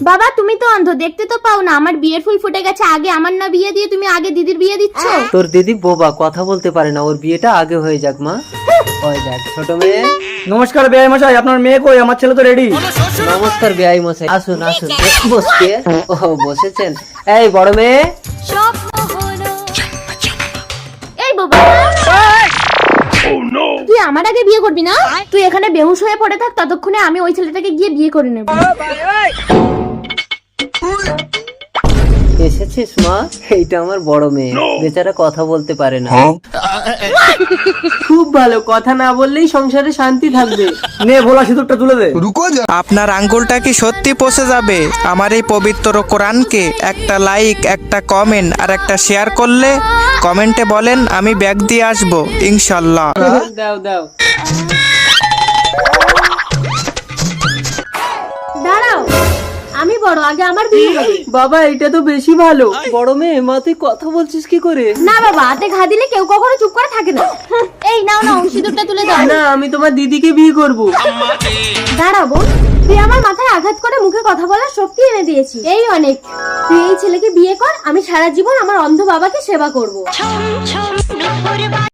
বাবা তুমি তো অন্ধ, দেখতে তো পাও না আমার বিয়ের ফুল ফুটে গেছে। আগে আমার না বিয়ে দিয়ে তুমি আগে দিদির বিয়ে দিচ্ছ। তোর দিদি বোবা, কথা বলতে পারে না, ওর বিয়েটা আগে হয়ে যাক মা। হয়ে যাক। ছোট মেয়ে, নমস্কার বেআই মশাই, আপনার মেয়ে কই? আমার ছেলে তো রেডি। নমস্কার বেআই মশাই, আসুন আসুন। বসকে ও বসেছেন। এই বড় মেয়ে, এই বাবা তুই আমার আগে বিয়ে করবি না? তুই এখানে বেহুশ হয়ে পড়ে থাক, ততক্ষণে আমি ওই ছেলেটাকে গিয়ে বিয়ে করে নেব। এসেছিস মা? এইটা আমার বড় মেয়ে, বেচারা কথা বলতে পারে না। খুব ভালো, কথা না বললেই সংসারে শান্তি থাকবে। নে ভোলা সিঁদুরটা তুলে দে। আপনার আঙ্গুলটা কি সত্যি পচে যাবে? আমার এই পবিত্র কোরআনকে একটা লাইক, একটা কমেন্ট আর একটা শেয়ার করলে কমেন্টে বলেন আমি ব্যাগ দিয়ে আসবো ইনশাল্লাহ। দাও দাও। দাঁড়াও, আমি বড়, আগে আমার বিয়ে হবে। বাবা এটা তো বেশি ভালো। বড় মেয়ে, মা তুই কথা বলছিস কি করে? না বাবা, হাতে ঘা দিলে কেউ কখনো চুপ করে থাকে না। এই নাও নাও, সিঁদুরটা তুলে দাও। না, আমি তোমার দিদিকে বিয়ে করব। দাঁড়া বোন, তুই আমার মাথায় আঘাত করে মুখে কথা বলার শক্তি এনে দিয়েছিস, এই অনেক। তুই এই ছেলেকে বিয়ে কর, আমি সারা জীবন আমার অন্ধ বাবাকে সেবা করব।